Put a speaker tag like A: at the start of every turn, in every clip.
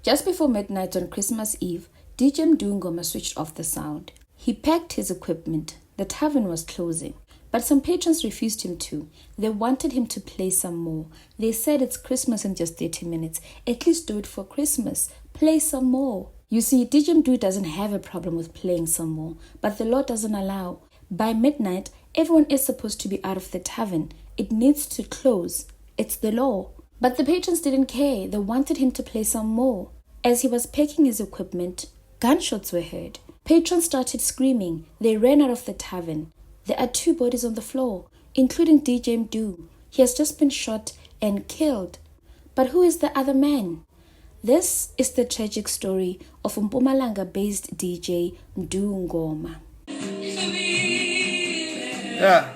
A: Just before midnight on Christmas Eve, DJ Mdu Ngoma switched off the sound. He packed his equipment. The tavern was closing. But some patrons refused him to. They wanted him to play some more. They said it's Christmas in just 30 minutes. At least do it for Christmas. Play some more. You see, DJ Mdu doesn't have a problem with playing some more, but the law doesn't allow. By midnight, everyone is supposed to be out of the tavern. It needs to close. It's the law. But the patrons didn't care. They wanted him to play some more. As he was packing his equipment, gunshots were heard. Patrons started screaming. They ran out of the tavern. There are 2 bodies on the floor, including DJ Mdu. He has just been shot and killed. But who is the other man? This is the tragic story of Mpumalanga-based DJ Mdu Ngoma.
B: Yeah.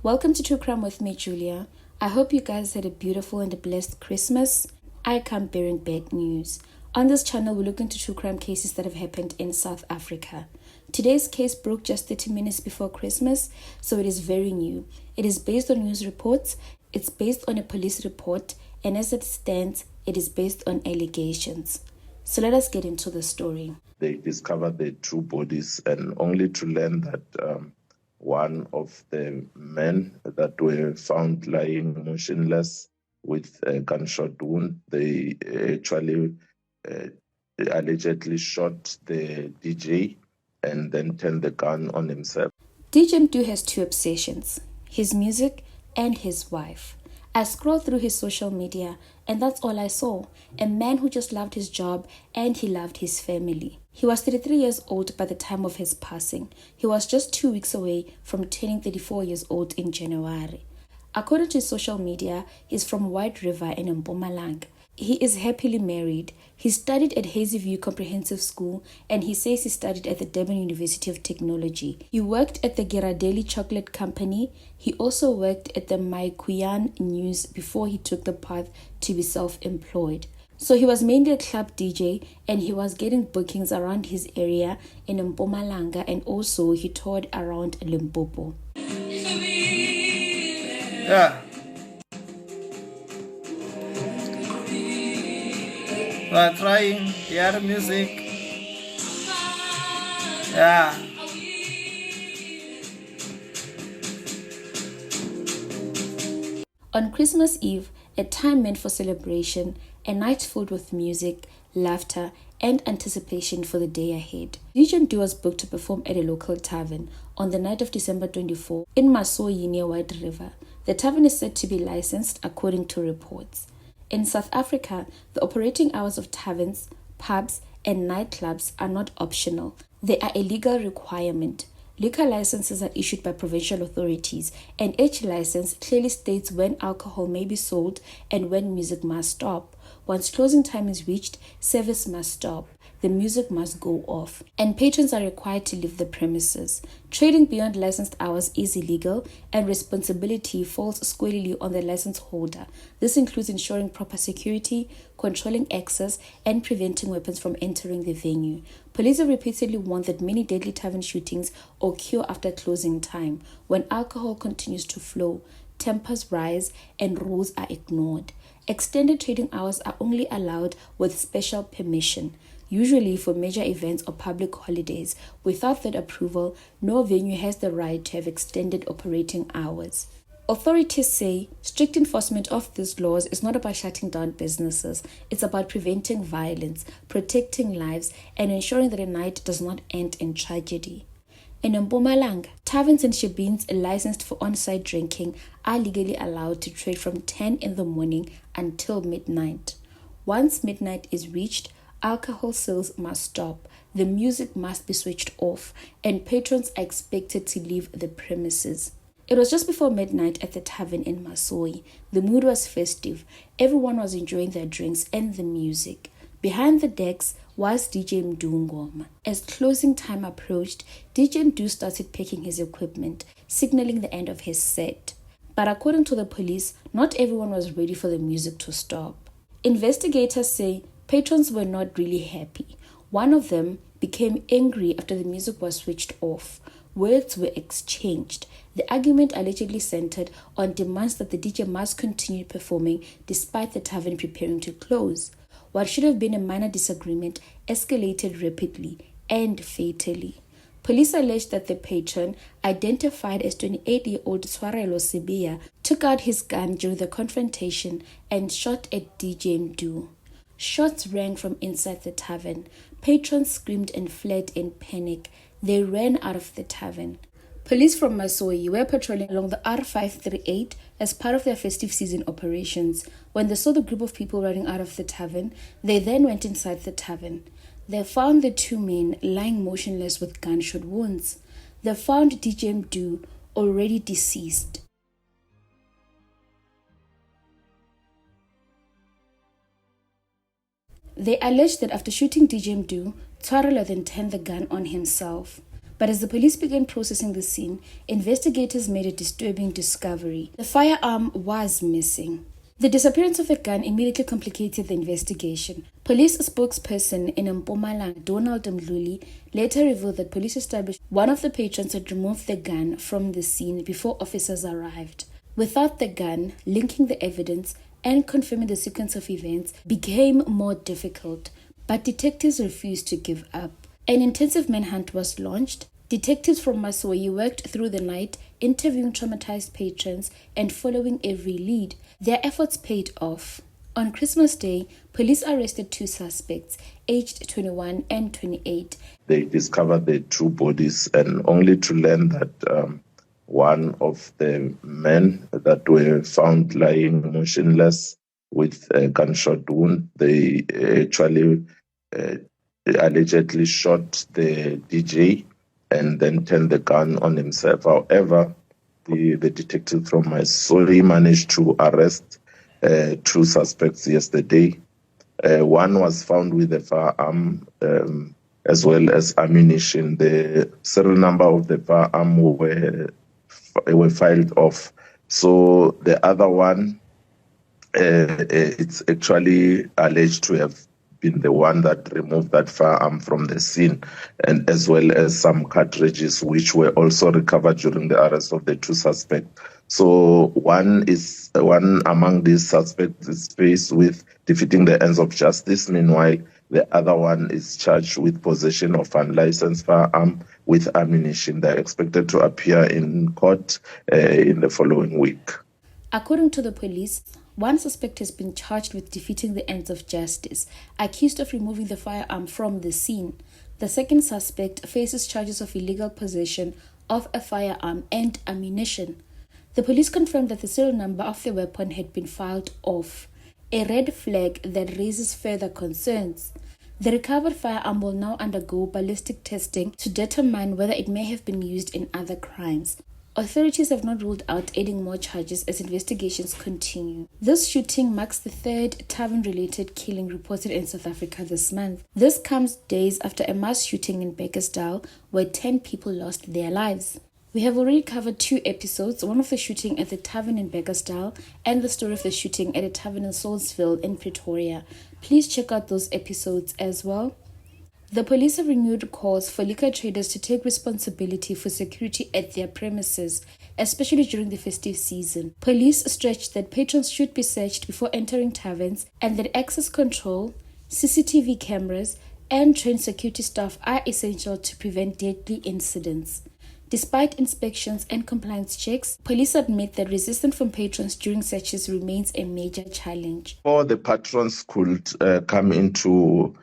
A: Welcome to True Crime with me, Julia. I hope you guys had a beautiful and a blessed Christmas. I come bearing bad news. On this channel, we look into true crime cases that have happened in South Africa. Today's case broke just 30 minutes before Christmas, so it is very new. It is based on news reports, it's based on a police report, and as it stands, it is based on allegations. So let us get into the story.
C: They discovered the 2 bodies, and only to learn that one of the men that were found lying motionless with a gunshot wound, they actually allegedly shot the DJ and then turned the gun on himself.
A: DJ Mdu has 2 obsessions, his music and his wife. I scrolled through his social media and that's all I saw, a man who just loved his job and he loved his family. He was 33 years old by the time of his passing. He was just 2 weeks away from turning 34 years old in January. According to his social media, he's from White River in Mpumalanga. He is happily married. He studied at Hazyview Comprehensive School and he says he studied at the Durban University of Technology. He worked at the Ghirardelli Chocolate Company. He also worked at the Maikuyan News before he took the path to be self-employed. So he was mainly a club DJ and he was getting bookings around his area in Mpumalanga, and also he toured around Limpopo.
B: Yeah. We are trying, hear music. Yeah.
A: On Christmas Eve, a time meant for celebration, a night filled with music, laughter, and anticipation for the day ahead, DJ Mdu was booked to perform at a local tavern on the night of December 24 in Masoyi near White River. The tavern is said to be licensed according to reports. In South Africa, the operating hours of taverns, pubs, and nightclubs are not optional. They are a legal requirement. Liquor licenses are issued by provincial authorities, and each license clearly states when alcohol may be sold and when music must stop. Once closing time is reached, service must stop. The music must go off, and patrons are required to leave the premises. Trading beyond licensed hours is illegal, and responsibility falls squarely on the license holder. This includes ensuring proper security, controlling access, and preventing weapons from entering the venue. Police have repeatedly warned that many deadly tavern shootings occur after closing time, when alcohol continues to flow, tempers rise, and rules are ignored. Extended trading hours are only allowed with special permission, usually for major events or public holidays. Without that approval, no venue has the right to have extended operating hours. Authorities say strict enforcement of these laws is not about shutting down businesses. It's about preventing violence, protecting lives, and ensuring that a night does not end in tragedy. In Mpumalanga, taverns and shebeens licensed for on-site drinking are legally allowed to trade from 10 in the morning until midnight. Once midnight is reached, alcohol sales must stop, the music must be switched off, and patrons are expected to leave the premises. It was just before midnight at the tavern in Masoyi. The mood was festive. Everyone was enjoying their drinks and the music. Behind the decks was DJ Mdu Ngoma. As closing time approached, DJ Mdu started packing his equipment, signaling the end of his set. But according to the police, not everyone was ready for the music to stop. Investigators say patrons were not really happy. One of them became angry after the music was switched off. Words were exchanged. The argument allegedly centered on demands that the DJ must continue performing despite the tavern preparing to close. What should have been a minor disagreement escalated rapidly and fatally. Police alleged that the patron, identified as 28-year-old Tshwarelo Sibiya, took out his gun during the confrontation and shot at DJ Mdu. Shots rang from inside the tavern. Patrons screamed and fled in panic. They ran out of the tavern. Police from Masoyi were patrolling along the R538 as part of their festive season operations. When they saw the group of people running out of the tavern, they then went inside the tavern. They found the two men lying motionless with gunshot wounds. They found DJ Mdu already deceased. They alleged that after shooting DJ Mdu, Tshwarelo then turned the gun on himself. But as the police began processing the scene, investigators made a disturbing discovery. The firearm was missing. The disappearance of the gun immediately complicated the investigation. Police spokesperson in Mpumalanga, Donald Mdluli, later revealed that police established one of the patrons had removed the gun from the scene before officers arrived. Without the gun, linking the evidence and confirming the sequence of events became more difficult, but detectives refused to give up. An intensive manhunt was launched. Detectives from Masoyi worked through the night, interviewing traumatized patrons and following every lead. Their efforts paid off. On Christmas Day, police arrested two suspects, aged 21 and 28.
C: They discovered the two bodies, and only to learn that one of the men that were found lying motionless with a gunshot wound, they actually allegedly shot the DJ and then turned the gun on himself. However, the detective from Masoyi managed to arrest two suspects yesterday. One was found with a firearm as well as ammunition. The serial number of the firearm were filed off. So the other one, it's actually alleged to have been the one that removed that firearm from the scene, and as well as some cartridges which were also recovered during the arrest of the two suspects. So one among these suspects is faced with defeating the ends of justice. Meanwhile, the other one is charged with possession of unlicensed firearm with ammunition. They're expected to appear in court in the following week.
A: According to the police, one suspect has been charged with defeating the ends of justice, accused of removing the firearm from the scene. The second suspect faces charges of illegal possession of a firearm and ammunition. The police confirmed that the serial number of the weapon had been filed off, a red flag that raises further concerns. The recovered firearm will now undergo ballistic testing to determine whether it may have been used in other crimes. Authorities have not ruled out adding more charges as investigations continue. This shooting marks the third tavern-related killing reported in South Africa this month. This comes days after a mass shooting in Bekkersdal where 10 people lost their lives. We have already covered 2 episodes, one of the shooting at the tavern in Bekkersdal and the story of the shooting at a tavern in Salisbury in Pretoria. Please check out those episodes as well. The police have renewed calls for liquor traders to take responsibility for security at their premises, especially during the festive season. Police stressed that patrons should be searched before entering taverns and that access control, CCTV cameras, and trained security staff are essential to prevent deadly incidents. Despite inspections and compliance checks, police admit that resistance from patrons during searches remains a major challenge.
C: Before the patrons could come into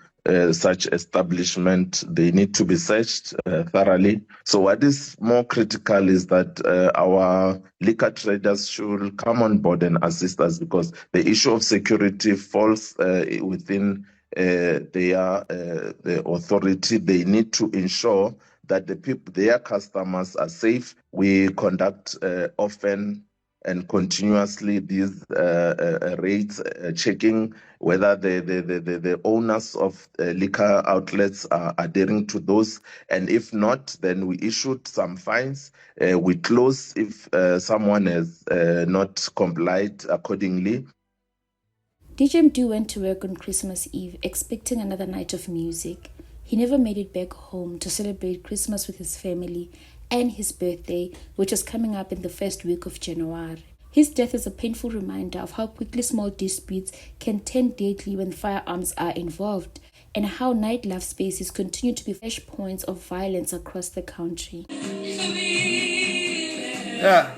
C: such establishment, they need to be searched thoroughly. So what is more critical is that our liquor traders should come on board and assist us, because the issue of security falls within the authority. They need to ensure that their customers are safe. We conduct often and continuously these raids, checking whether the owners of liquor outlets are adhering to those. And if not, then we issued some fines. We close if someone has not complied accordingly.
A: DJ Mdu went to work on Christmas Eve expecting another night of music. He never made it back home to celebrate Christmas with his family and his birthday, which was coming up in the first week of January. His death is a painful reminder of how quickly small disputes can turn deadly when firearms are involved, and how nightlife spaces continue to be fresh points of violence across the country.
B: Yeah.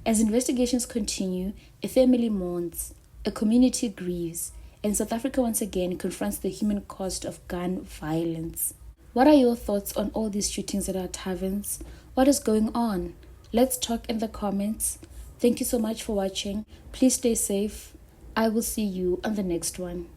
A: As investigations continue, a family mourns, a community grieves, and South Africa once again confronts the human cost of gun violence. What are your thoughts on all these shootings at our taverns? What is going on? Let's talk in the comments. Thank you so much for watching. Please stay safe. I will see you on the next one.